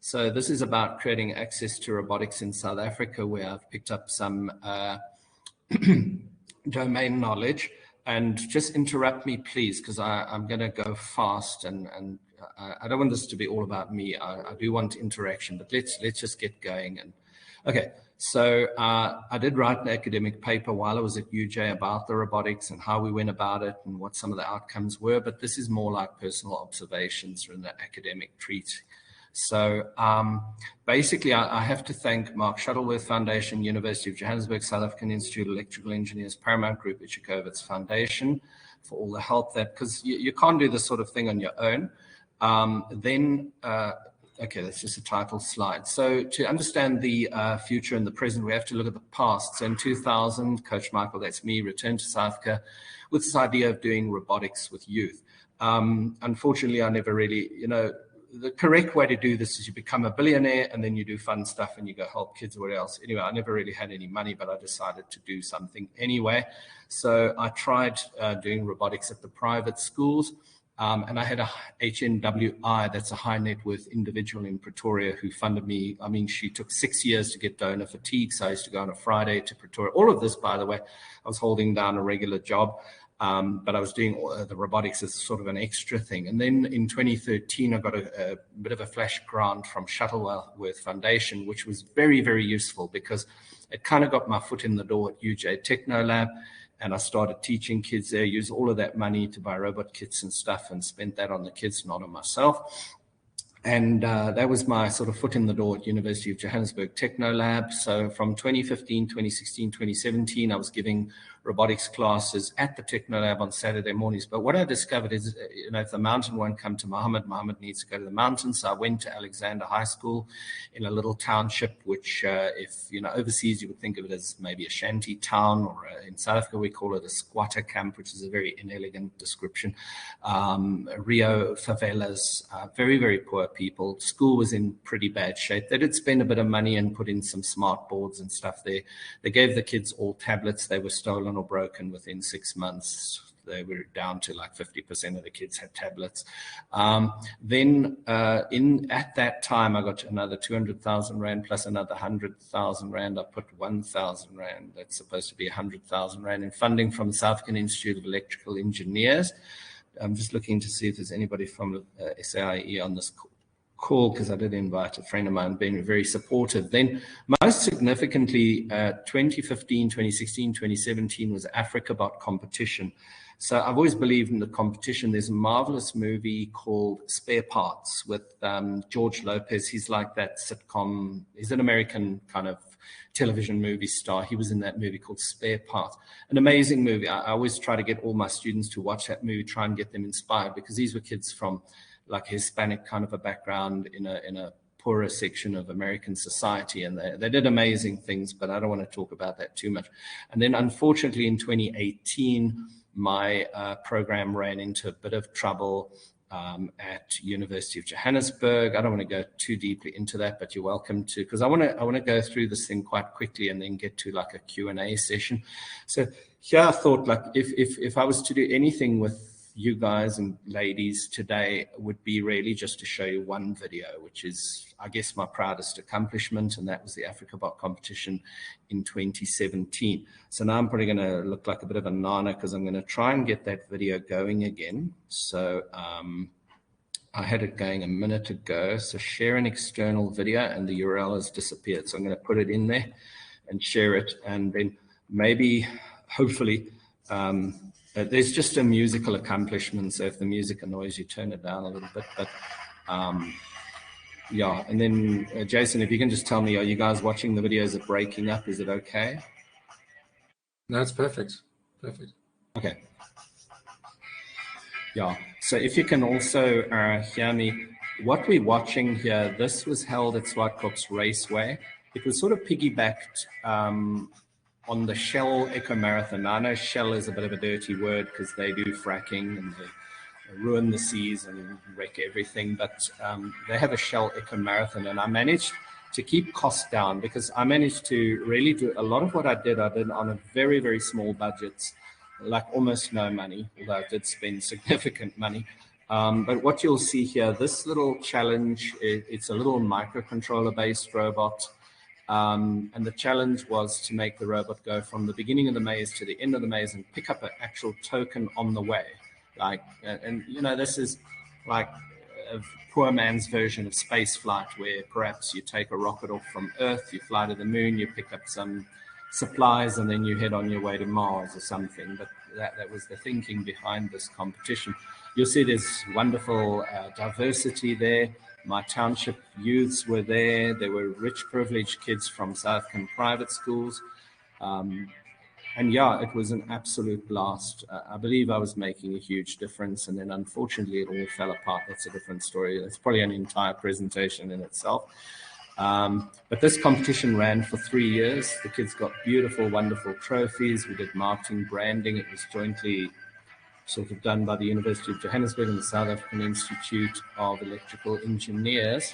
So this is about creating access to robotics in South Africa, where I've picked up some domain knowledge. And just interrupt me, please, because I'm going to go fast, and I don't want this to be all about me. I do want interaction, but let's just get going. And okay, so I did write an academic paper while I was at UJ about the robotics and how we went about it and what some of the outcomes were. But this is more like personal observations than the academic treat. So basically, I have to thank Mark Shuttleworth Foundation, University of Johannesburg, South African Institute of Electrical Engineers, Paramount Group, Ichikovitz Foundation for all the help that, because you can't do this sort of thing on your own. Okay, that's just a title slide. So to understand the future and the present, we have to look at the past. So in 2000, Coach Michael, that's me, returned to South Africa with this idea of doing robotics with youth. Unfortunately, I never really, the correct way to do this is you become a billionaire and then you do fun stuff and you go help kids or what else. Anyway, I never really had any money, but I decided to do something anyway. So I tried doing robotics at the private schools. And I had a HNWI, that's a high net worth individual in Pretoria, who funded me. I mean, she took 6 years to get donor fatigue. So I used to go on a Friday to Pretoria. All of this, by the way, I was holding down a regular job. But I was doing the robotics as sort of an extra thing. And then in 2013, I got a bit of a flash grant from Shuttleworth Foundation, which was very, very useful because it kind of got my foot in the door at UJ Techno Lab. And I started teaching kids there, used all of that money to buy robot kits and stuff and spent that on the kids, not on myself. And that was my sort of foot in the door at University of Johannesburg Techno Lab. So from 2015, 2016, 2017, I was giving robotics classes at the Techno Lab on Saturday mornings. But what I discovered is, if the mountain won't come to Mohammed needs to go to the mountain. So I went to Alexander High School in a little township, which if, overseas, you would think of it as maybe a shanty town, or in South Africa, we call it a squatter camp, which is a very inelegant description. Rio favelas, very, very poor people. School was in pretty bad shape. They did spend a bit of money and put in some smart boards and stuff there. They gave the kids all tablets. They were stolen or broken within 6 months. They were down to like 50% of the kids had tablets. Then at that time, I got another 200,000 Rand plus another 100,000 Rand. I put 1,000 Rand. That's supposed to be 100,000 Rand in funding from the South African Institute of Electrical Engineers. I'm just looking to see if there's anybody from SAIE on this call, because I did invite a friend of mine, being very supportive. Then most significantly, 2015, 2016, 2017 was AFRICABOT competition. So I've always believed in the competition. There's a marvelous movie called Spare Parts with George Lopez. He's like that sitcom. He's an American kind of television movie star. He was in that movie called Spare Parts. An amazing movie. I always try to get all my students to watch that movie, try and get them inspired, because these were kids from like Hispanic kind of a background in a poorer section of American society, and they did amazing things, but I don't want to talk about that too much. And then unfortunately in 2018, my program ran into a bit of trouble at University of Johannesburg. I don't want to go too deeply into that, but you're welcome to, because I want to go through this thing quite quickly and then get to like a Q&A session. So here I thought, like, if I was to do anything with you guys and ladies today, would be really just to show you one video, which is, I guess, my proudest accomplishment, and that was the AFRICABOT competition in 2017. So now I'm probably going to look like a bit of a nana, because I'm going to try and get that video going again. So I had it going a minute ago. So share an external video, and the URL has disappeared. So I'm going to put it in there and share it, and then maybe, hopefully, there's just a musical accomplishment, so if the music annoys you, turn it down a little bit. But yeah, and then Jason, if you can just tell me, are you guys watching the videos of breaking up? Is it okay? No, it's perfect. Perfect. Okay. Yeah, so if you can also hear me, what we're watching here, this was held at Swartkops Raceway. It was sort of piggybacked on the Shell Eco Marathon. Now, I know Shell is a bit of a dirty word because they do fracking and they ruin the seas and wreck everything, but they have a Shell Eco Marathon, and I managed to keep costs down because I managed to really do a lot of what I did on a very, very small budget, like almost no money, although I did spend significant money. But what you'll see here, this little challenge, it's a little microcontroller-based robot. And the challenge was to make the robot go from the beginning of the maze to the end of the maze and pick up an actual token on the way. And you know, this is like a poor man's version of space flight, where perhaps you take a rocket off from Earth, you fly to the moon, you pick up some supplies, and then you head on your way to Mars or something. But that was the thinking behind this competition. You'll see there's wonderful diversity there. My township youths were there. There were rich, privileged kids from South African private schools. And yeah, it was an absolute blast. I believe I was making a huge difference. And then unfortunately, it all fell apart. That's a different story. That's probably an entire presentation in itself. But this competition ran for 3 years. The kids got beautiful, wonderful trophies. We did marketing, branding. It was jointly sort of done by the University of Johannesburg and the South African Institute of Electrical Engineers.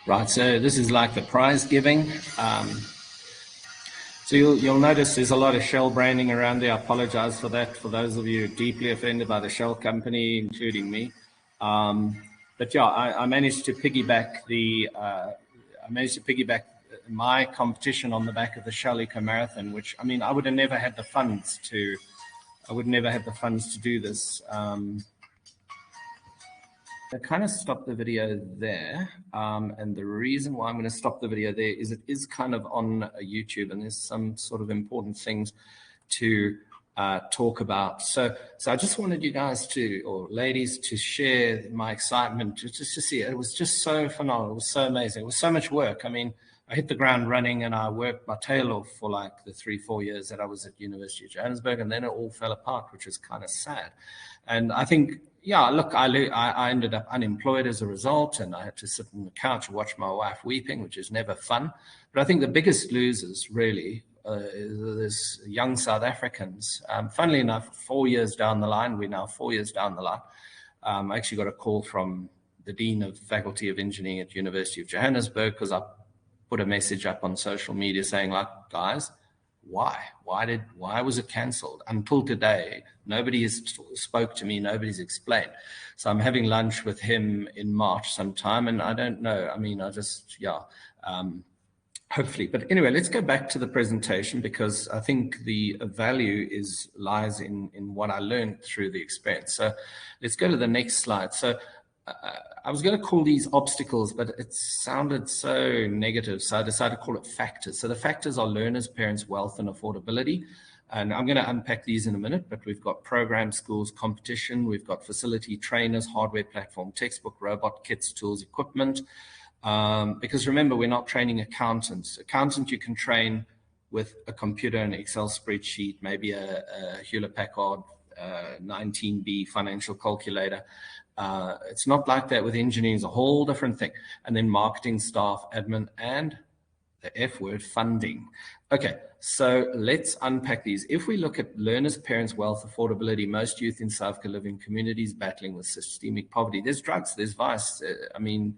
Right, so this is like the prize giving. So you'll notice there's a lot of Shell branding around there. I apologize for that, for those of you deeply offended by the Shell company, including me. But yeah, I managed to piggyback my competition on the back of the Shell Eco Marathon, which, I mean, I would have never had the funds to do this. I kind of stopped the video there, and the reason why I'm going to stop the video there is it is kind of on YouTube, and there's some sort of important things to talk about. So I just wanted you guys to, or ladies, to share my excitement, just to see it. It was just so phenomenal. It was so amazing. It was so much work. I mean, I hit the ground running, and I worked my tail off for like the 3-4 years that I was at University of Johannesburg, and then it all fell apart, which is kind of sad. And I think, yeah, look, I ended up unemployed as a result, and I had to sit on the couch and watch my wife weeping, which is never fun. But I think the biggest losers really is young South Africans. Funnily enough, 4 years down the line, we're now 4 years down the line. I actually got a call from the Dean of Faculty of Engineering at University of Johannesburg, because I put a message up on social media saying, like, guys, why was it cancelled? Until today, nobody has spoke to me, nobody's explained. So I'm having lunch with him in March sometime, and I don't know. I mean, hopefully. But anyway, let's go back to the presentation, because I think the value lies in what I learned through the experience. So let's go to the next slide. So I was going to call these obstacles, but it sounded so negative, so I decided to call it factors. So the factors are learners, parents, wealth, and affordability. And I'm going to unpack these in a minute, but we've got program, schools, competition. We've got facility, trainers, hardware, platform, textbook, robot, kits, tools, equipment. Because remember, we're not training accountants. Accountant you can train with a computer, an Excel spreadsheet, maybe a Hewlett-Packard 19B financial calculator. It's not like that with engineering. It's a whole different thing. And then marketing, staff, admin, and the F word, funding. Okay, so let's unpack these. If we look at learners, parents, wealth, affordability, most youth in South Africa live in communities battling with systemic poverty. There's drugs, there's vice. I mean,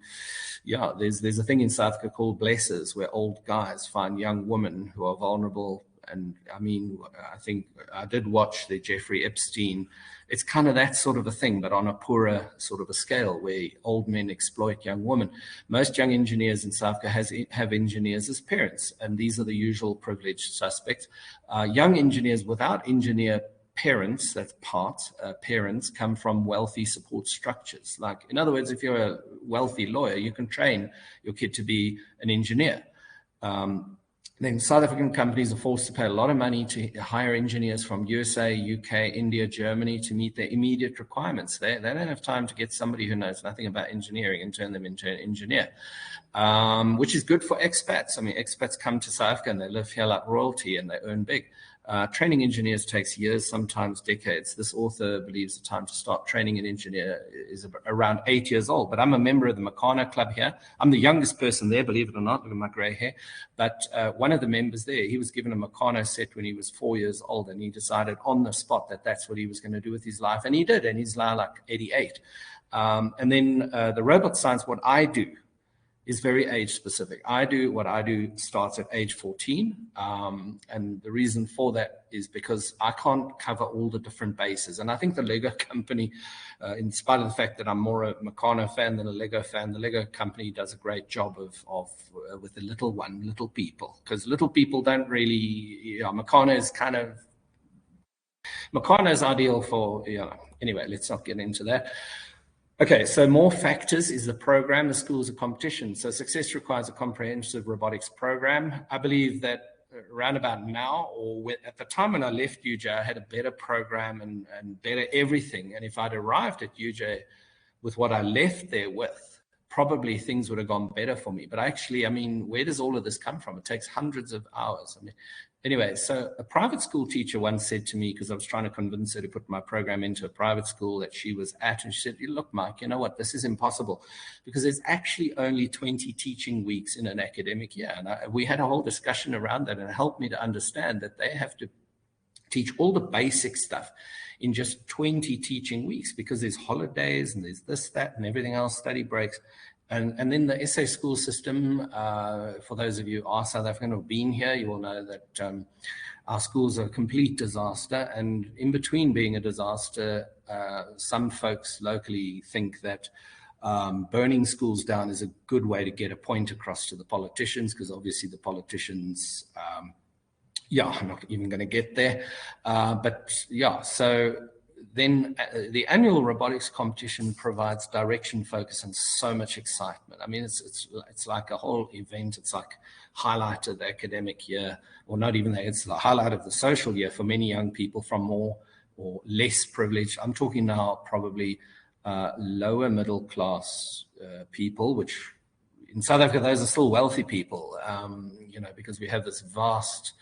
yeah, there's a thing in South Africa called blessers, where old guys find young women who are vulnerable. And I mean, I think I did watch the Jeffrey Epstein. It's kind of that sort of a thing, but on a poorer sort of a scale, where old men exploit young women. Most young engineers in South Africa have engineers as parents, and these are the usual privileged suspects. Young engineers without engineer parents, that's parents, come from wealthy support structures. Like, in other words, if you're a wealthy lawyer, you can train your kid to be an engineer. Then South African companies are forced to pay a lot of money to hire engineers from USA, UK, India, Germany to meet their immediate requirements. They don't have time to get somebody who knows nothing about engineering and turn them into an engineer, which is good for expats. I mean, expats come to South Africa and they live here like royalty and they earn big. Training engineers takes years, sometimes decades. This author believes the time to start training an engineer is around 8 years old. But I'm a member of the Meccano Club here. I'm the youngest person there, believe it or not, look at my gray hair. But one of the members there, he was given a Meccano set when he was 4 years old, and he decided on the spot that that's what he was going to do with his life. And he did, and he's now like 88. And then the robot science, what I do, is very age specific. What I do starts at age 14. And the reason for that is because I can't cover all the different bases. And I think the Lego company, in spite of the fact that I'm more a Meccano fan than a Lego fan, the Lego company does a great job of with the little people, because little people don't really, Meccano is ideal for, anyway, let's not get into that. Okay, so more factors is the program. The school is a competition. So success requires a comprehensive robotics program. I believe that around about now, or at the time when I left UJ, I had a better program and better everything. And if I'd arrived at UJ with what I left there with, probably things would have gone better for me. But actually, I mean, where does all of this come from? It takes hundreds of hours. I mean, anyway, so a private school teacher once said to me, because I was trying to convince her to put my program into a private school that she was at, and she said, look, Mike, you know what, this is impossible, because there's actually only 20 teaching weeks in an academic year. And we had a whole discussion around that, and it helped me to understand that they have to teach all the basic stuff in just 20 teaching weeks, because there's holidays and there's this, that, and everything else, study breaks. And then the SA school system, for those of you who are South African or been here, you will know that our schools are a complete disaster. And in between being a disaster, some folks locally think that burning schools down is a good way to get a point across to the politicians, because obviously the politicians, I'm not even going to get there. So then the annual robotics competition provides direction, focus, and so much excitement. I mean, it's like a whole event. It's like highlight of the academic year, or not even that. It's the highlight of the social year for many young people from more or less privileged. I'm talking now probably lower middle class people, which in South Africa, those are still wealthy people, because we have this vast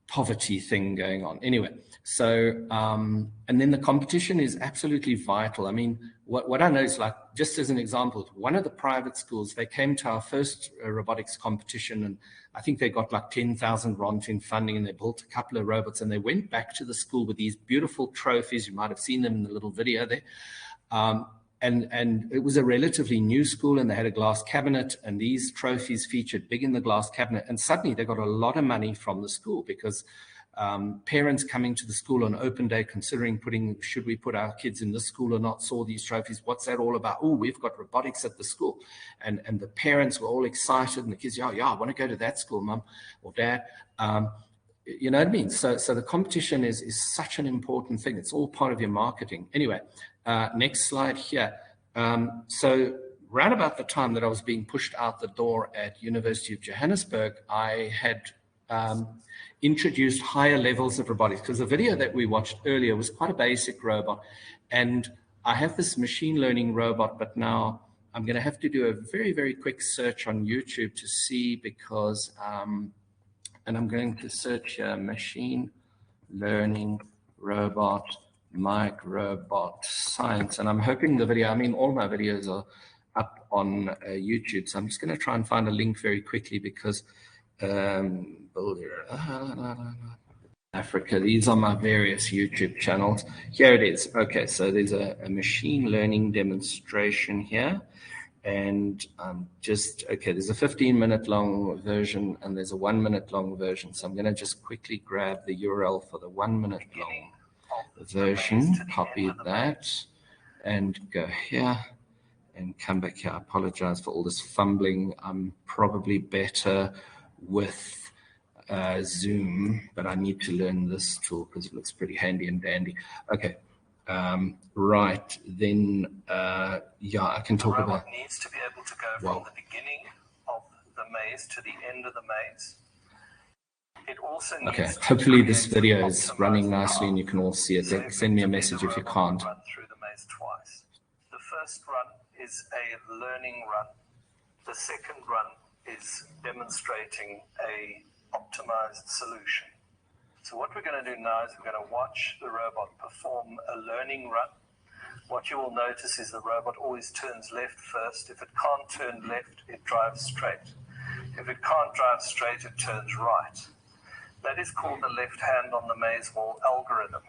poverty thing going on. Anyway, so, and then the competition is absolutely vital. I mean, what I know is, like, just as an example, one of the private schools, they came to our first robotics competition, and I think they got like 10,000 rand in funding, and they built a couple of robots, and they went back to the school with these beautiful trophies. You might have seen them in the little video there. And it was a relatively new school, and they had a glass cabinet, and these trophies featured big in the glass cabinet. And suddenly they got a lot of money from the school, because parents coming to the school on open day considering should we put our kids in this school or not, saw these trophies. What's that all about? Oh, we've got robotics at the school. And the parents were all excited, and the kids, I want to go to that school, Mum or Dad. You know what I mean? So the competition is such an important thing. It's all part of your marketing. Anyway, next slide here. So right about the time that I was being pushed out the door at University of Johannesburg, I had introduced higher levels of robotics, because the video that we watched earlier was quite a basic robot. And I have this machine learning robot, but now I'm going to have to do a very, very quick search on YouTube to see, because, and I'm going to search machine learning robot, microbot science. And I'm hoping the video, I mean, all my videos are up on YouTube. So I'm just going to try and find a link very quickly, because Africa, these are my various YouTube channels. Here it is. Okay, so there's a machine learning demonstration here. And there's a 15-minute long version, and there's a 1-minute long version. So I'm going to just quickly grab the URL for the 1-minute long version, copy that, and go here and come back here. I apologize for all this fumbling. I'm probably better with Zoom, but I need to learn this tool because it looks pretty handy and dandy. Okay. Right, then, I can talk about... needs to be able to go from the beginning of the maze to the end of the maze. It also Okay, needs to hopefully this create video is optimized running nicely and you path. can all see it. So Send me a effectively, message the if you robot can't. will run through the maze twice. The first run is a learning run. The second run is demonstrating a optimized solution. So what we're going to do now is we're going to watch the robot perform a learning run. What you will notice is the robot always turns left first. If it can't turn left, it drives straight. If it can't drive straight, it turns right. That is called the left hand on the maze wall algorithm.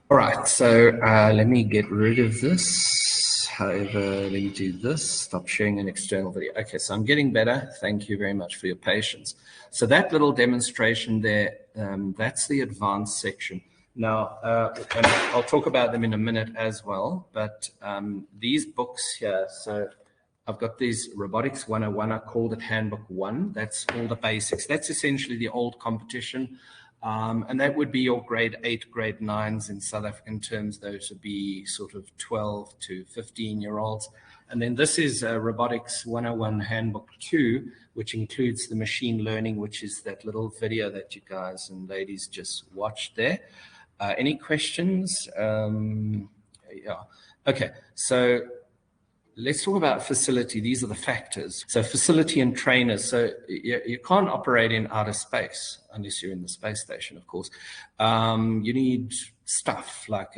All right, so let me get rid of this. However, let me do this, stop sharing an external video. Okay, so I'm getting better. Thank you very much for your patience. So that little demonstration there, that's the advanced section. Now, and I'll talk about them in a minute as well, but these books here, so I've got these Robotics 101, I called it Handbook 1. That's all the basics. That's essentially the old competition. And that would be your grade 8, grade 9s in South African terms. Those would be sort of 12 to 15-year-olds. And then this is Robotics 101 Handbook 2, which includes the machine learning, which is that little video that you guys and ladies just watched there. Any questions? Yeah. Okay, so let's talk about facility. These are the factors. So facility and trainers. So you can't operate in outer space unless you're in the space station, of course. You need stuff like,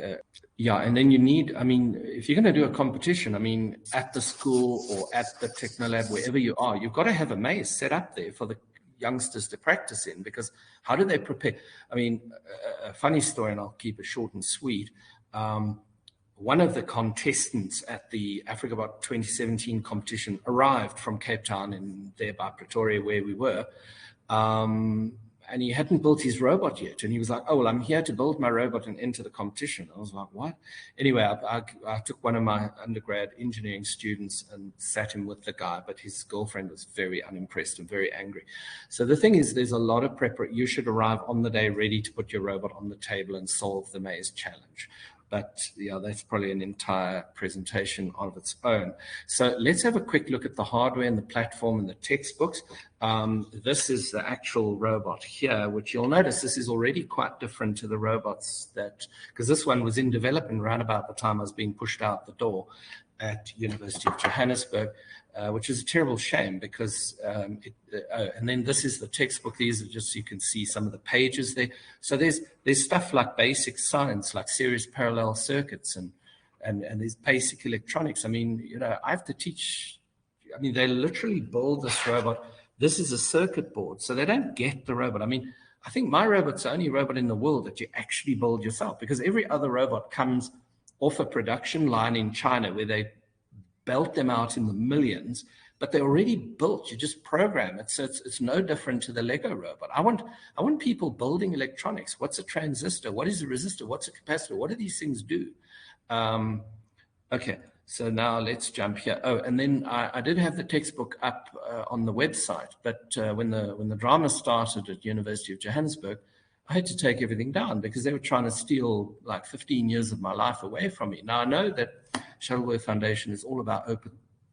yeah, and then you need, I mean, if you're going to do a competition, I mean, at the school or at the Technolab, wherever you are, you've got to have a maze set up there for the youngsters to practice in, because how do they prepare? I mean, a funny story, and I'll keep it short and sweet. One of the contestants at the AFFORDABILITY 2017 competition arrived from Cape Town and there by Pretoria where we were. And he hadn't built his robot yet. And he was like, oh, well, I'm here to build my robot and enter the competition. I was like, what? Anyway, I took one of my undergrad engineering students and sat him with the guy, but his girlfriend was very unimpressed and very angry. So the thing is, there's a lot of preparation. You should arrive on the day ready to put your robot on the table and solve the maze challenge. But yeah, that's probably an entire presentation of its own. So let's have a quick look at the hardware and the platform and the textbooks. This is the actual robot here, which you'll notice this is already quite different to the robots that, because this one was in development around about the time I was being pushed out the door at University of Johannesburg, which is a terrible shame because, and then this is the textbook. These are just, you can see some of the pages there. So there's stuff like basic science, like series parallel circuits and there's basic electronics. I mean, you know, I have to teach, I mean, they literally build this robot. This is a circuit board, so they don't get the robot. I mean, I think my robot's the only robot in the world that you actually build yourself, because every other robot comes off a production line in China where they belt them out in the millions, but they're already built. You just program it. So it's no different to the Lego robot. I want people building electronics. What's a transistor? What is a resistor? What's a capacitor? What do these things do? Okay, so now let's jump here. Oh, and then I did have the textbook up on the website, but when the drama started at University of Johannesburg, I had to take everything down because they were trying to steal like 15 years of my life away from me. Now I know that Shuttleworth Foundation is all about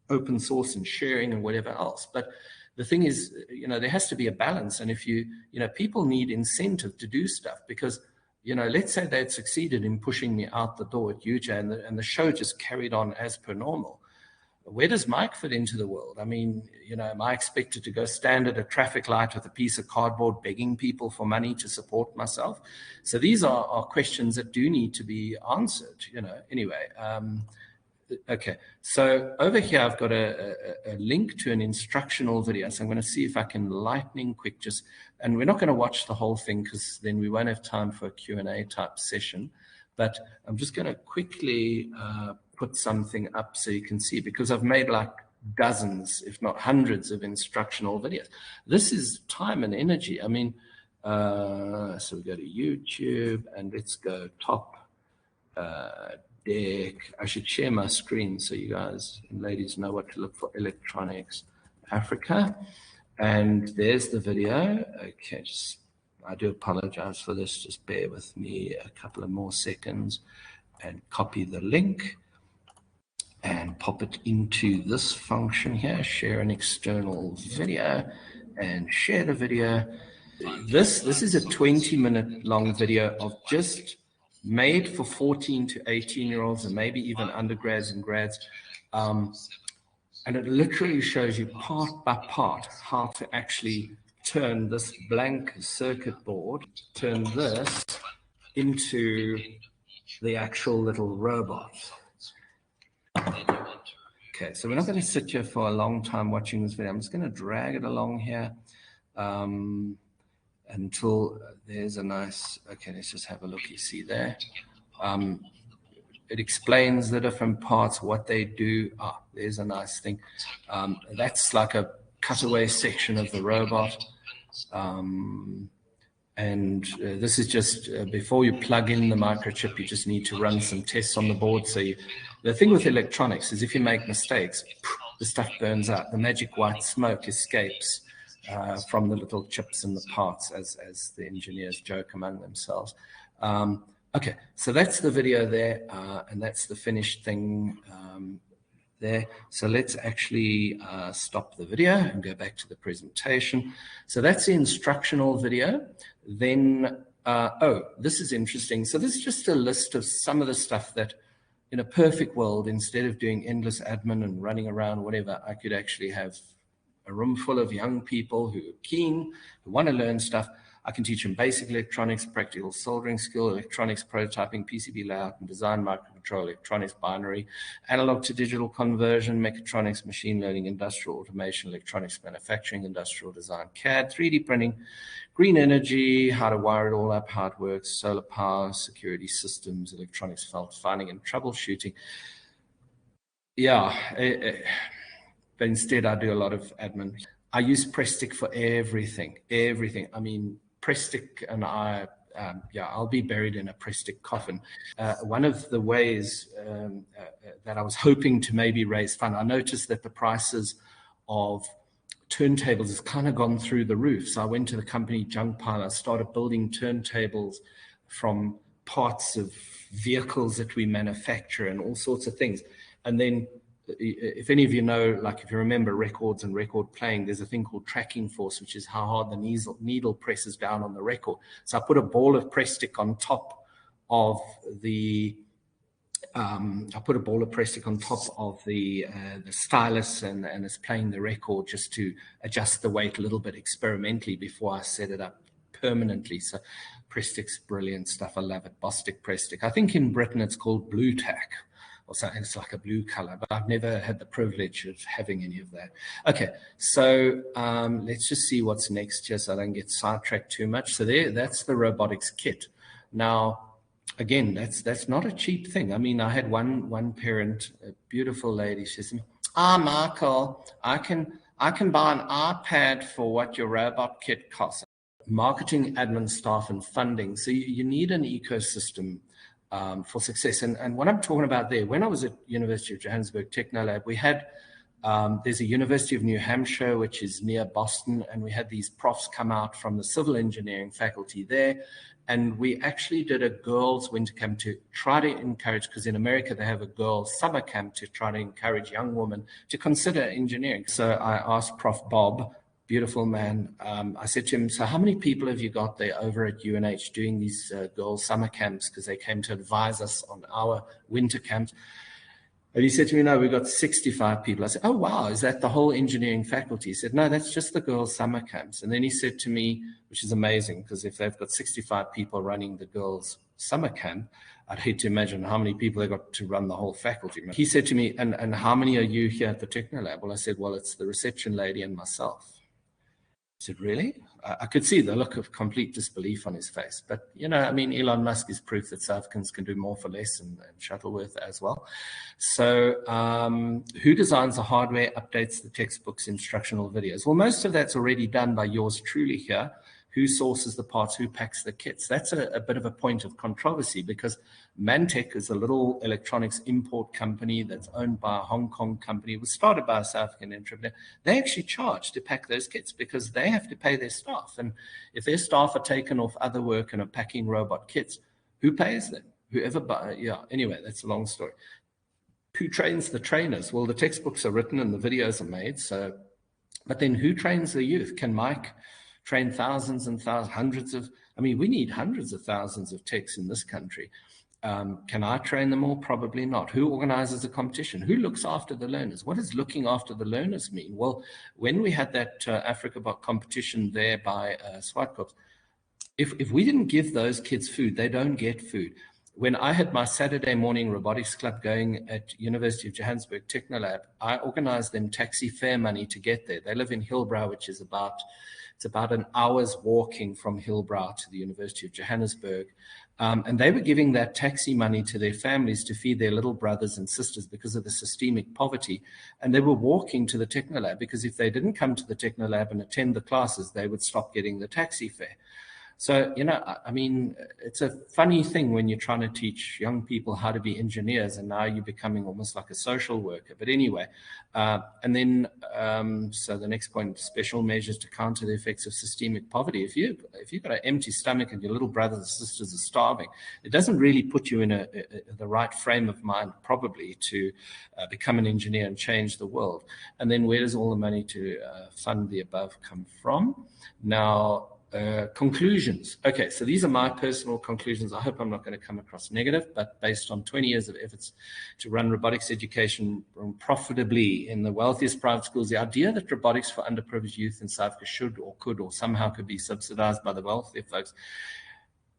open source and sharing and whatever else. But the thing is, you know, there has to be a balance. And if you know, people need incentive to do stuff because, you know, let's say they'd succeeded in pushing me out the door at UJ and the show just carried on as per normal. Where does Mike fit into the world? I mean, you know, am I expected to go stand at a traffic light with a piece of cardboard begging people for money to support myself? So these are questions that do need to be answered, you know. Anyway, okay. So over here, I've got a link to an instructional video. So I'm going to see if I can lightning quick just, and we're not going to watch the whole thing because then we won't have time for a Q&A type session. But I'm just going to quickly put something up so you can see, because I've made like dozens, if not hundreds of instructional videos. This is time and energy. I mean, so we go to YouTube and let's go top deck. I should share my screen so you guys and ladies know what to look for. Electronics Africa. And there's the video. Okay, I do apologize for this. Just bear with me a couple of more seconds and copy the link. and pop it into this function here, share an external video, and share the video. This is a 20-minute long video of just made for 14 to 18-year-olds and maybe even undergrads and grads. And it literally shows you part by part how to actually turn this blank circuit board, turn this into the actual little robot. Okay, so we're not going to sit here for a long time watching this video. I'm just going to drag it along here until there's a nice, okay, let's just have a look. You see there. It explains the different parts, what they do. Ah, there's a nice thing. That's like a cutaway section of the robot. This is just before you plug in the microchip, you just need to run some tests on the board. So the thing with electronics is if you make mistakes, the stuff burns out. The magic white smoke escapes from the little chips and the parts, as the engineers joke among themselves. Okay, so that's the video there, and that's the finished thing there. So let's actually stop the video and go back to the presentation. So that's the instructional video. Then, oh, this is interesting. So this is just a list of some of the stuff that in a perfect world, instead of doing endless admin and running around, whatever, I could actually have a room full of young people who are keen, who want to learn stuff. I can teach them basic electronics, practical soldering skill, electronics prototyping, PCB layout and design, microcontrol, electronics binary, analog to digital conversion, mechatronics, machine learning, industrial automation, electronics manufacturing, industrial design, CAD, 3D printing, green energy, how to wire it all up, how it works, solar power, security systems, electronics fault finding and troubleshooting. Yeah, but instead I do a lot of admin. I use Prestick for everything. I mean, Prestick and I, yeah, I'll be buried in a Prestick coffin. One of the ways that I was hoping to maybe raise fund, I noticed that the prices of turntables has kind of gone through the roof. So I went to the company junk pile. I started building turntables from parts of vehicles that we manufacture and all sorts of things. And then if any of you know, like if you remember records and record playing, there's a thing called tracking force, which is how hard the needle presses down on the record. So I put a ball of Prestick on top of the stylus and it's playing the record just to adjust the weight a little bit experimentally before I set it up permanently. So Prestick's brilliant stuff. I love it. Bostik Prestick. I think in Britain it's called Blue Tack. Or something, it's like a blue color, but I've never had the privilege of having any of that. Okay, so let's just see what's next here so I don't get sidetracked too much. So that's the robotics kit. Now, again, that's not a cheap thing. I mean, I had one parent, a beautiful lady, she said, Michael, I can buy an iPad for what your robot kit costs. Marketing, admin, staff, and funding. So you need an ecosystem for success. And what I'm talking about there, when I was at University of Johannesburg Technolab, we had, there's a University of New Hampshire, which is near Boston, and we had these profs come out from the civil engineering faculty there. And we actually did a girls' winter camp to try to encourage, because in America they have a girls' summer camp to try to encourage young women to consider engineering. So I asked Prof. Bob, beautiful man. I said to him, so how many people have you got there over at UNH doing these girls' summer camps? Because they came to advise us on our winter camps. And he said to me, no, we've got 65 people. I said, oh, wow, is that the whole engineering faculty? He said, no, that's just the girls' summer camps. And then he said to me, which is amazing, because if they've got 65 people running the girls' summer camp, I'd hate to imagine how many people they got to run the whole faculty. He said to me, and how many are you here at the Technolab? Well, I said, well, it's the reception lady and myself. I said, really? I could see the look of complete disbelief on his face. But, you know, I mean, Elon Musk is proof that South Africans can do more for less, and Shuttleworth as well. So who designs the hardware, updates the textbooks, instructional videos? Well, most of that's already done by yours truly here. Who sources the parts? Who packs the kits? That's a bit of a point of controversy, because Mantech is a little electronics import company that's owned by a Hong Kong company. It was started by a South African entrepreneur. They actually charge to pack those kits because they have to pay their staff. And if their staff are taken off other work and are packing robot kits, who pays them? Whoever buys, yeah, anyway, that's a long story. who trains the trainers? Well, the textbooks are written and the videos are made. So, but then who trains the youth? Can Mike train thousands and thousands, hundreds of, I mean, we need hundreds of thousands of techs in this country. Can I train them all? Probably not. Who organizes a competition? Who looks after the learners? What does looking after the learners mean? Well, when we had that Africa competition there by Swartkops, if we didn't give those kids food, they don't get food. When I had my Saturday morning robotics club going at University of Johannesburg Technolab, I organized them taxi fare money to get there. They live in Hillbrow, which is about an hour's walking from Hillbrow to the University of Johannesburg. And they were giving that taxi money to their families to feed their little brothers and sisters because of the systemic poverty. And they were walking to the Technolab because if they didn't come to the Technolab and attend the classes, they would stop getting the taxi fare. So, you know, I mean, it's a funny thing when you're trying to teach young people how to be engineers and now you're becoming almost like a social worker. But anyway, and then, so the next point, special measures to counter the effects of systemic poverty. If you've got an empty stomach and your little brothers and sisters are starving, it doesn't really put you in the right frame of mind, probably, to become an engineer and change the world. And then where does all the money to fund the above come from? Now, conclusions. Okay, so these are my personal conclusions. I hope I'm not going to come across negative, but based on 20 years of efforts to run robotics education profitably in the wealthiest private schools, the idea that robotics for underprivileged youth in South Africa should or could or somehow could be subsidized by the wealthier folks,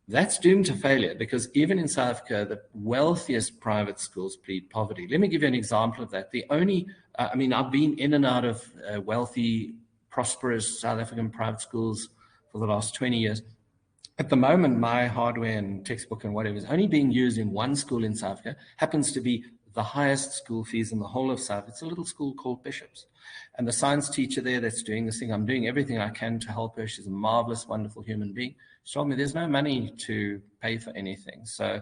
that's doomed to failure, because even in South Africa, the wealthiest private schools plead poverty. Let me give you an example of that. The only, I mean, I've been in and out of wealthy, prosperous South African private schools for the last 20 years. At the moment, my hardware and textbook and whatever is only being used in one school in South Africa, happens to be the highest school fees in the whole of South Africa. It's a little school called Bishops. And the science teacher there that's doing this thing, I'm doing everything I can to help her. She's a marvelous, wonderful human being. She told me there's no money to pay for anything. So,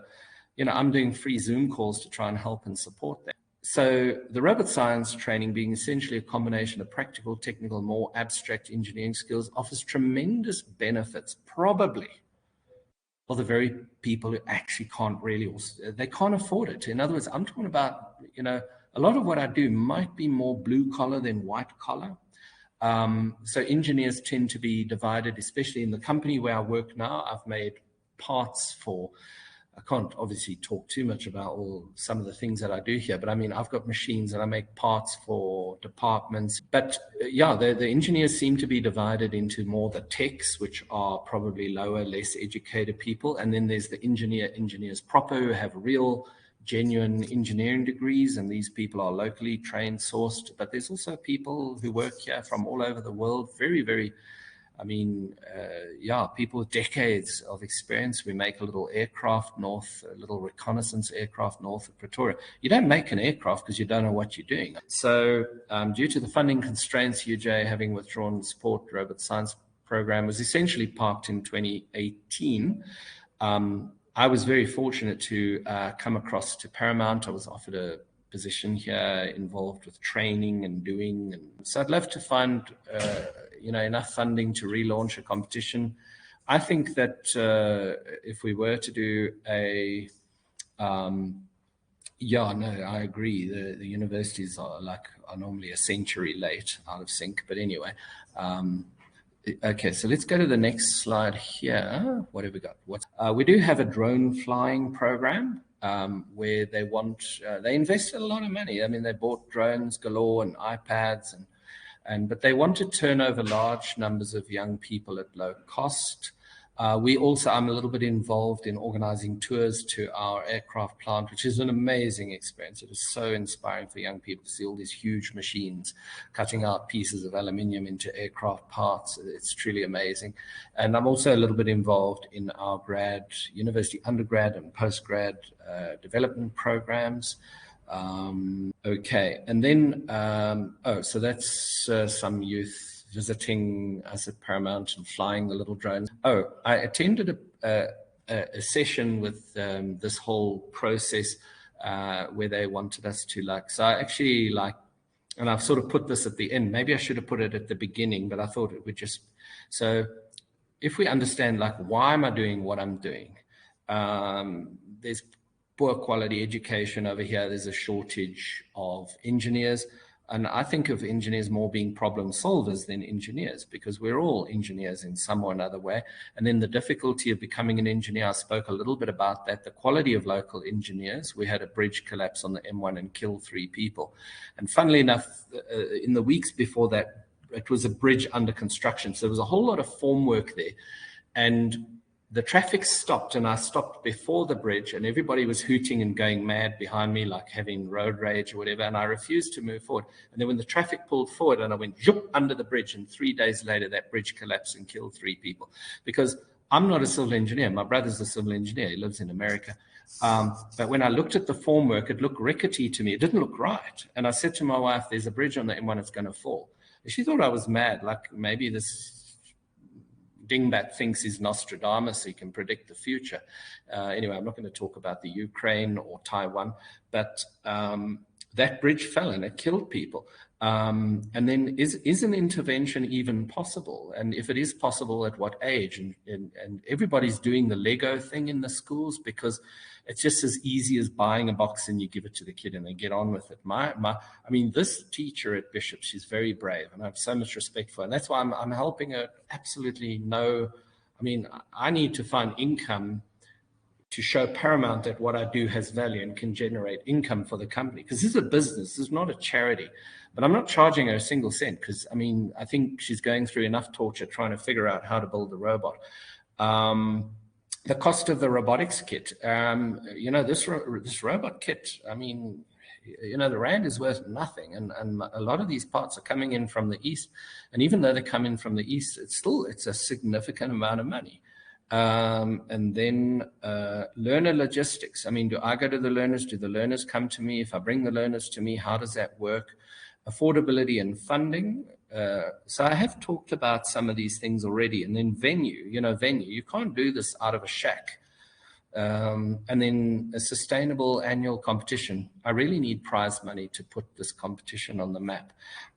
you know, I'm doing free Zoom calls to try and help and support them. So the robot science training, being essentially a combination of practical, technical, more abstract engineering skills, offers tremendous benefits, probably for the very people who actually can't really, they can't afford it. In other words, I'm talking about, you know, a lot of what I do might be more blue collar than white collar. So engineers tend to be divided, especially in the company where I work now. I've made parts for, I can't obviously talk too much about some of the things that I do here, but I mean, I've got machines and I make parts for departments. But yeah, the engineers seem to be divided into more the techs, which are probably lower, less educated people. And then there's the engineers proper who have real, genuine engineering degrees. And these people are locally trained, sourced. But there's also people who work here from all over the world, very, very, I mean, yeah, people with decades of experience. We make a little aircraft a little reconnaissance aircraft north of Pretoria. You don't make an aircraft because you don't know what you're doing. So due to the funding constraints, UJ having withdrawn support, the robot science program was essentially parked in 2018. I was very fortunate to come across to Paramount. I was offered a position here involved with training and doing. And so I'd love to find you know, enough funding to relaunch a competition. I think that if we were to do a, yeah, no, I agree. The universities are normally a century late, out of sync. But anyway, okay, so let's go to the next slide here. What have we got? We do have a drone flying program where they invested a lot of money. I mean, they bought drones galore and iPads but they want to turn over large numbers of young people at low cost. I'm a little bit involved in organizing tours to our aircraft plant, which is an amazing experience. It is so inspiring for young people to see all these huge machines cutting out pieces of aluminium into aircraft parts. It's truly amazing. And I'm also a little bit involved in our university undergrad and postgrad development programs. Okay, and then, so that's some youth visiting us at Paramount and flying the little drones. I attended a session with this whole process where they wanted us to so I actually and I've sort of put this at the end. Maybe I should have put it at the beginning, but I thought it would just, so if we understand why am I doing what I'm doing, there's poor quality education over here. There's a shortage of engineers. And I think of engineers more being problem solvers than engineers, because we're all engineers in some or another way. And then the difficulty of becoming an engineer, I spoke a little bit about that, the quality of local engineers. We had a bridge collapse on the M1 and kill 3 people. And funnily enough, in the weeks before that, it was a bridge under construction. So there was a whole lot of formwork there. And the traffic stopped, and I stopped before the bridge, and everybody was hooting and going mad behind me, like having road rage or whatever, and I refused to move forward. And then when the traffic pulled forward, and I went zoop under the bridge, and 3 days later, that bridge collapsed and killed 3 people. Because I'm not a civil engineer. My brother's a civil engineer. He lives in America. But when I looked at the formwork, it looked rickety to me. It didn't look right. And I said to my wife, there's a bridge on the M1, it's going to fall. And she thought I was mad, like maybe this dingbat thinks he's Nostradamus, he can predict the future. Anyway, I'm not going to talk about the Ukraine or Taiwan, but that bridge fell and it killed people. And then is an intervention even possible? And if it is possible, at what age? And everybody's doing the Lego thing in the schools, because it's just as easy as buying a box and you give it to the kid and they get on with it. I mean, this teacher at Bishop, she's very brave, and I have so much respect for her. And that's why I'm helping her. Absolutely no, I mean, I need to find income to show Paramount that what I do has value and can generate income for the company. Because this is a business, this is not a charity. But I'm not charging her a single cent, because, I mean, I think she's going through enough torture trying to figure out how to build the robot. The cost of the robotics kit, this robot kit, I mean, the rand is worth nothing. And a lot of these parts are coming in from the East. And even though they come in from the East, it's a significant amount of money. And then learner logistics. I mean, do I go to the learners? Do the learners come to me? If I bring the learners to me, how does that work? Affordability and funding. So I have talked about some of these things already. And then venue, you can't do this out of a shack. And then a sustainable annual competition. I really need prize money to put this competition on the map.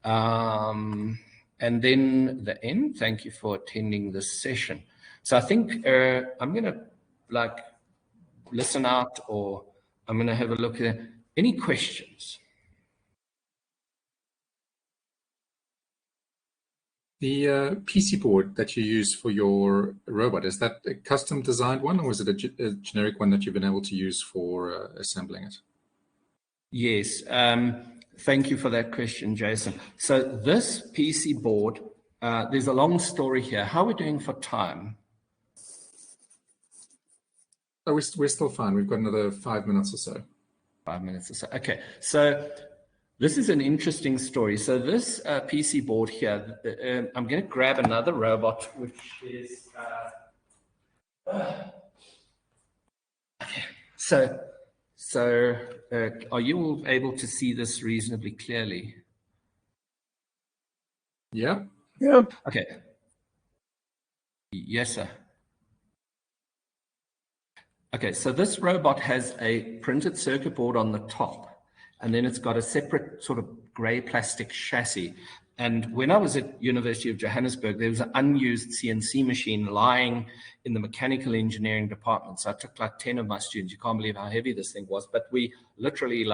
And then the end, thank you for attending this session. So I think I'm going to listen out, or I'm going to have a look at any questions. The PC board that you use for your robot, is that a custom designed one, or is it a generic one that you've been able to use for assembling it? Yes. Thank you for that question, Jason. So this PC board, there's a long story here. How are we doing for time? Oh, we're still fine. We've got another 5 minutes or so. 5 minutes or so. Okay. So this is an interesting story. So this PC board here, I'm going to grab another robot, which is, okay. So are you all able to see this reasonably clearly? Yeah. Yeah. Okay. Yes, sir. Okay, so this robot has a printed circuit board on the top, and then it's got a separate sort of gray plastic chassis. And when I was at University of Johannesburg, there was an unused CNC machine lying in the mechanical engineering department. So I took like 10 of my students. You can't believe how heavy this thing was, but we literally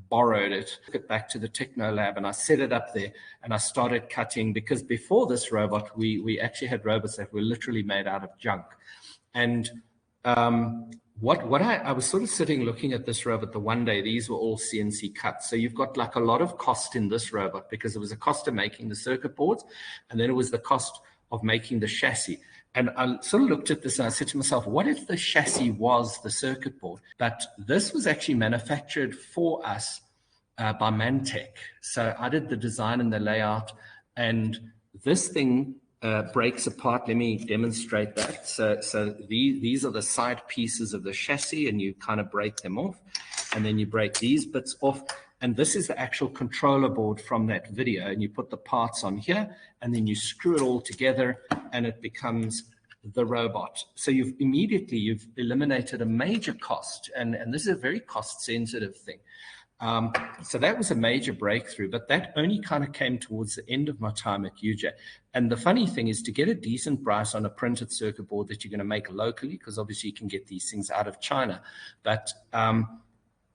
borrowed it, took it back to the techno lab, and I set it up there and I started cutting, because before this robot, we actually had robots that were literally made out of junk. And I was sort of sitting looking at this robot the one day. These were all CNC cuts. So you've got like a lot of cost in this robot, because it was a cost of making the circuit boards, and then it was the cost of making the chassis. And I sort of looked at this and I said to myself, what if the chassis was the circuit board? But this was actually manufactured for us by Mantech. So I did the design and the layout, and this thing breaks apart. Let me demonstrate that. So these are the side pieces of the chassis, and you kind of break them off, and then you break these bits off. And this is the actual controller board from that video, and you put the parts on here, and then you screw it all together, and it becomes the robot. So you've eliminated a major cost, and this is a very cost sensitive thing. So that was a major breakthrough, but that only kind of came towards the end of my time at UJ. And the funny thing is to get a decent price on a printed circuit board that you're going to make locally, because obviously you can get these things out of China. But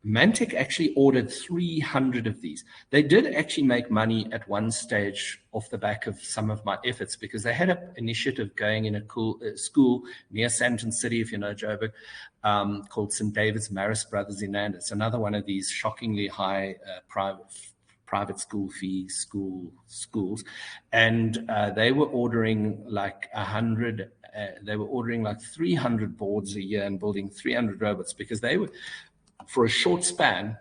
Mantech actually ordered 300 of these. They did actually make money at one stage off the back of some of my efforts, because they had an initiative going in a cool school near Santon City, if you know Joburg, called St. David's Maris Brothers in Land. It's another one of these shockingly high private school fee schools. And they were ordering like 100, they were ordering like 300 boards a year and building 300 robots, because they were, for a short span,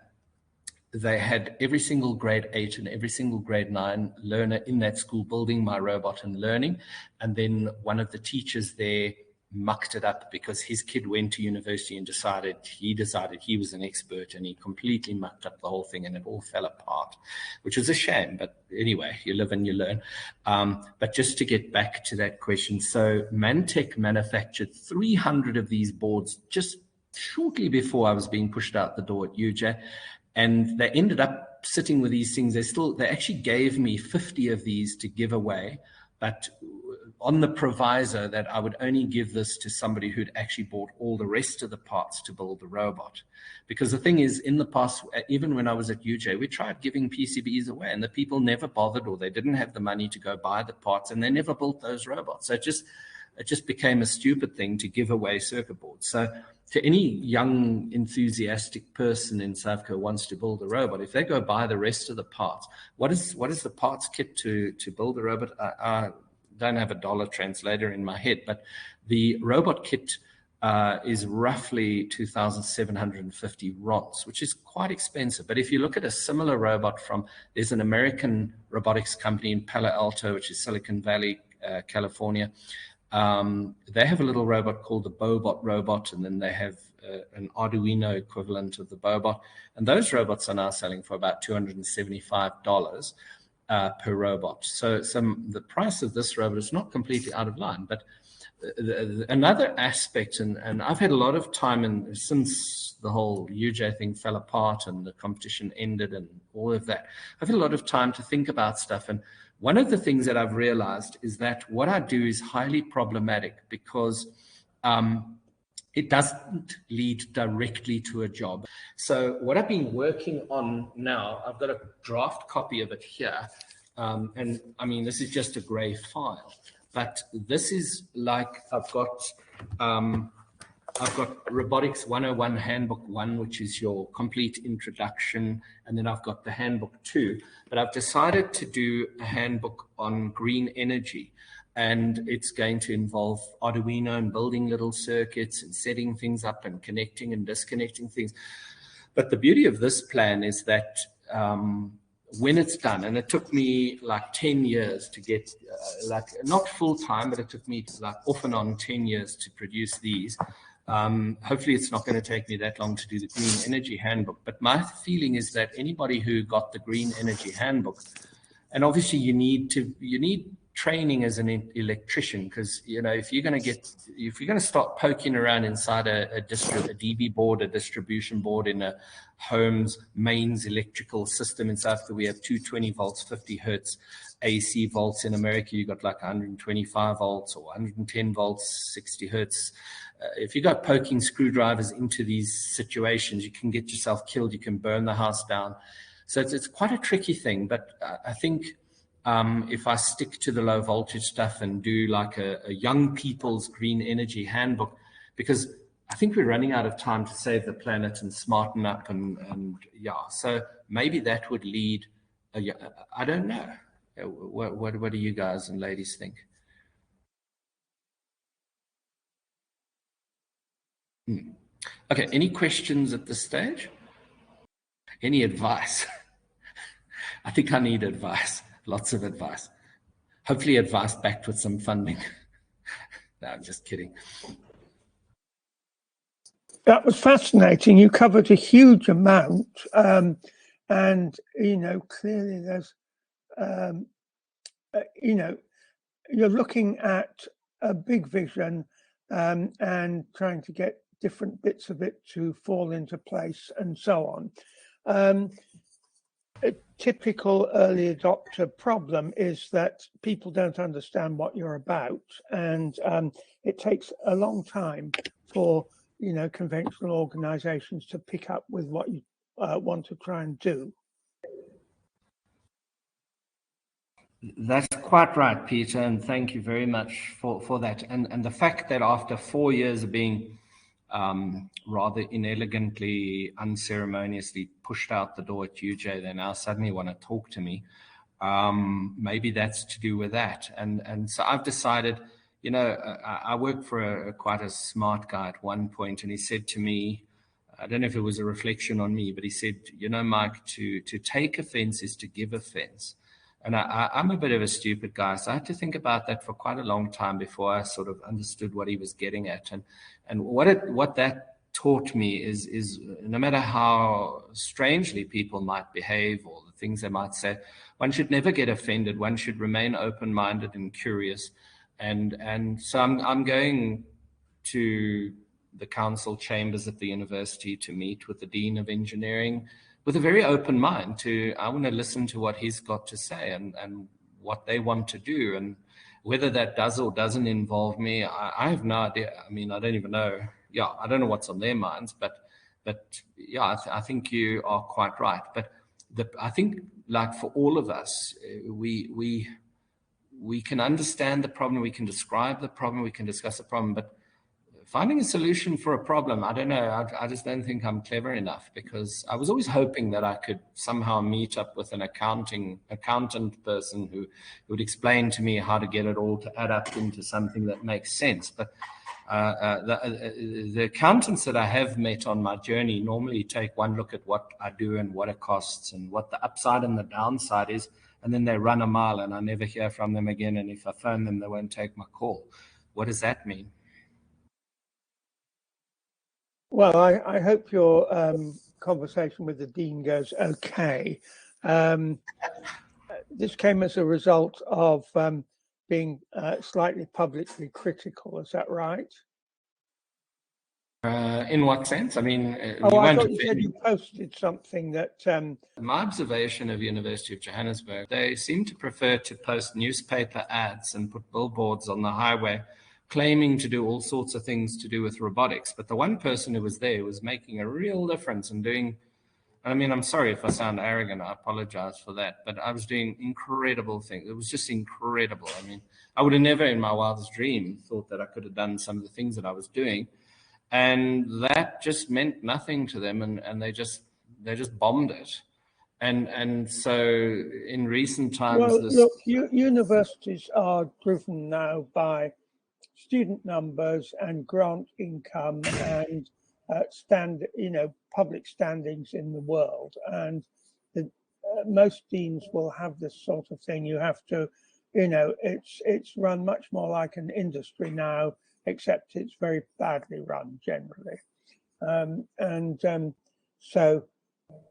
they had every single grade 8 and every single grade 9 learner in that school building my robot and learning. And then one of the teachers there mucked it up because his kid went to university and decided he was an expert, and he completely mucked up the whole thing and it all fell apart, which was a shame. But anyway, you live and you learn. But just to get back to that question, so Mantech manufactured 300 of these boards just shortly before I was being pushed out the door at UJ, and they ended up sitting with these things. They actually gave me 50 of these to give away, but on the proviso that I would only give this to somebody who'd actually bought all the rest of the parts to build the robot. Because the thing is, in the past, even when I was at UJ, we tried giving PCBs away, and the people never bothered, or they didn't have the money to go buy the parts, and they never built those robots. So it just became a stupid thing to give away circuit boards. So to any young, enthusiastic person in South Africa who wants to build a robot, if they go buy the rest of the parts, what is the parts kit to build a robot? I don't have a dollar translator in my head, but the robot kit is roughly 2,750 RONs, which is quite expensive. But if you look at a similar robot there's an American robotics company in Palo Alto, which is Silicon Valley, California. They have a little robot called the Bobot robot, and then they have an Arduino equivalent of the Bobot. And those robots are now selling for about $275 per robot. So the price of this robot is not completely out of line. But another aspect, and I've had a lot of time, since the whole UJ thing fell apart and the competition ended and all of that, I've had a lot of time to think about stuff. And one of the things that I've realized is that what I do is highly problematic, because it doesn't lead directly to a job. So what I've been working on now, I've got a draft copy of it here. And I mean, this is just a gray file, but this is like, I've got Robotics 101 Handbook 1, which is your complete introduction. And then I've got the Handbook 2. But I've decided to do a handbook on green energy. And it's going to involve Arduino and building little circuits and setting things up and connecting and disconnecting things. But the beauty of this plan is that when it's done, and it took me like 10 years to get, like not full time, but it took me like off and on 10 years to produce these. Hopefully it's not going to take me that long to do the Green Energy Handbook. But my feeling is that anybody who got the Green Energy Handbook, and obviously you need training as an electrician, because if you're going to start poking around inside a DB board, a distribution board in a home's mains electrical system in South Africa, we have 220 volts, 50 hertz AC volts. In America, you got like 125 volts or 110 volts, 60 hertz. If you go poking screwdrivers into these situations, you can get yourself killed. You can burn the house down. So it's quite a tricky thing. But I think if I stick to the low voltage stuff and do like a young people's green energy handbook, because I think we're running out of time to save the planet and smarten up and yeah. So maybe that would lead. I don't know. What do you guys and ladies think? Okay, any questions at this stage? Any advice? I think I need advice, lots of advice. Hopefully advice backed with some funding. No, I'm just kidding. That was fascinating. You covered a huge amount. And, clearly there's, you're looking at a big vision and trying to get different bits of it to fall into place and so on. A typical early adopter problem is that people don't understand what you're about, and it takes a long time for conventional organizations to pick up with what you want to try and do. That's quite right, Peter, and thank you very much for that. And the fact that after 4 years of being rather inelegantly, unceremoniously pushed out the door at UJ, they now suddenly want to talk to me. Maybe that's to do with that. And so I've decided, I worked for quite a smart guy at one point, and he said to me, I don't know if it was a reflection on me, but he said, Mike, to take offense is to give offense. And I'm a bit of a stupid guy, so I had to think about that for quite a long time before I sort of understood what he was getting at. And what that taught me is no matter how strangely people might behave or the things they might say, one should never get offended. One should remain open-minded and curious. And so I'm going to the council chambers at the university to meet with the Dean of Engineering with a very open mind. I want to listen to what he's got to say and what they want to do. And whether that does or doesn't involve me, I have no idea. I mean, I don't even know. Yeah, I don't know what's on their minds, but yeah, I think you are quite right. But I think, like for all of us, we can understand the problem, we can describe the problem, we can discuss the problem, but finding a solution for a problem, I don't know. I just don't think I'm clever enough, because I was always hoping that I could somehow meet up with an accountant person who would explain to me how to get it all to add up into something that makes sense. But the accountants that I have met on my journey normally take one look at what I do and what it costs and what the upside and the downside is, and then they run a mile and I never hear from them again. And if I phone them, they won't take my call. What does that mean? Well, I hope your conversation with the Dean goes okay. This came as a result of being slightly publicly critical, is that right? In what sense? I mean, I thought you said you posted something that... My observation of University of Johannesburg, they seem to prefer to post newspaper ads and put billboards on the highway claiming to do all sorts of things to do with robotics. But the one person who was there was making a real difference and doing, I mean, I'm sorry if I sound arrogant, I apologize for that, but I was doing incredible things. It was just incredible. I mean, I would have never in my wildest dream thought that I could have done some of the things that I was doing. And that just meant nothing to them, and they just bombed it. And so in recent times... Well, look, universities are driven now by student numbers and grant income and public standings in the world, and most deans will have this sort of thing. You have to, it's run much more like an industry now, except it's very badly run generally. So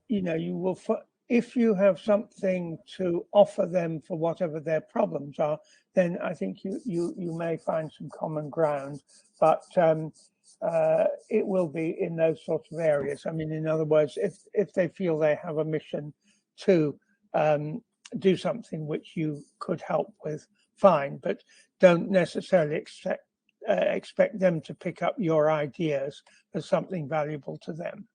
you will, if you have something to offer them for whatever their problems are, then I think you may find some common ground, but it will be in those sorts of areas. I mean, in other words, if they feel they have a mission to do something which you could help with, fine, but don't necessarily expect them to pick up your ideas as something valuable to them.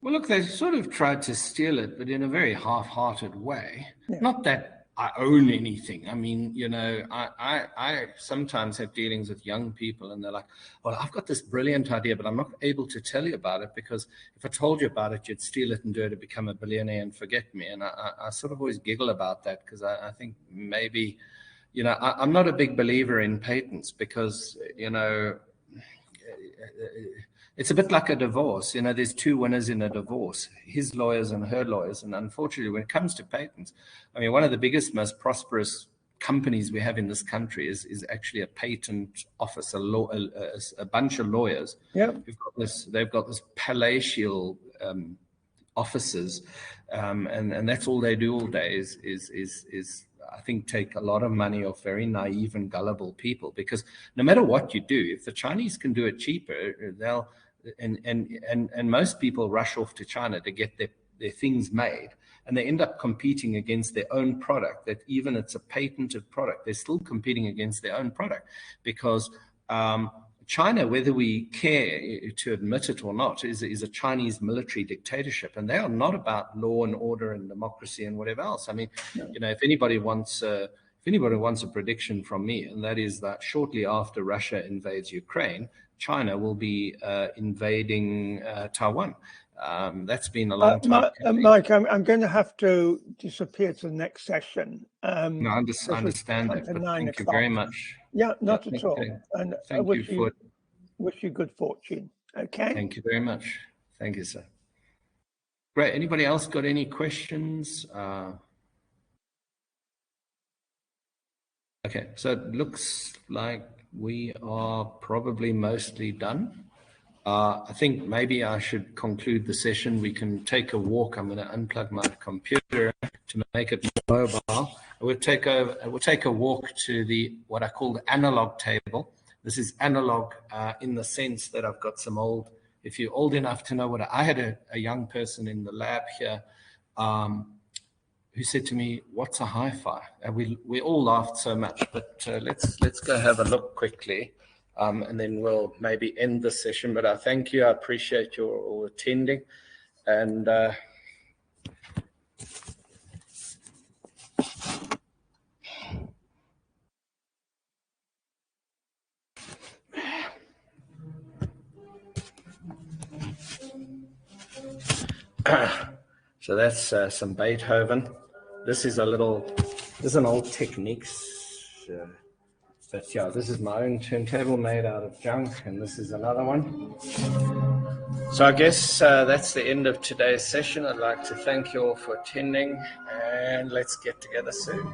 Well, look, they sort of tried to steal it, but in a very half-hearted way. Yeah. Not that I own anything. I mean, I sometimes have dealings with young people and they're like, well, I've got this brilliant idea, but I'm not able to tell you about it because if I told you about it, you'd steal it and do it to become a billionaire and forget me. And I sort of always giggle about that because I think maybe, I'm not a big believer in patents because, it's a bit like a divorce. There's two winners in a divorce, his lawyers and her lawyers. And unfortunately, when it comes to patents, I mean, one of the biggest, most prosperous companies we have in this country is actually a patent office, a bunch of lawyers. Yeah. They've got this palatial offices, and that's all they do all day is I think take a lot of money off very naive and gullible people, because no matter what you do, if the Chinese can do it cheaper, and most people rush off to China to get their things made, and they end up competing against their own product. That even it's a patented product, they're still competing against their own product, because China, whether we care to admit it or not, is a Chinese military dictatorship, and they are not about law and order and democracy and whatever else. I mean, you know, if anybody wants a prediction from me, and that is that shortly after Russia invades Ukraine, China will be invading Taiwan. That's been a long time. Mike, I'm going to have to disappear to the next session. No, I understand that, but thank you very much. Yeah, not at all. And I wish you good fortune. Okay. Thank you very much. Thank you, sir. Great. Anybody else got any questions? Okay, so it looks like we are probably mostly done. I think maybe I should conclude the session. We can take a walk. I'm going to unplug my computer to make it more mobile. We'll take a walk to what I call the analog table. This is analog in the sense that I've got some old, if you're old enough to know what I had a young person in the lab here who said to me, "What's a hi-fi?" And we all laughed so much, but let's go have a look quickly. And then we'll maybe end the session. But I thank you. I appreciate your all attending. And so that's some Beethoven. This is an old Technics. But yeah, this is my own turntable made out of junk, and this is another one. So I guess that's the end of today's session. I'd like to thank you all for attending, and let's get together soon.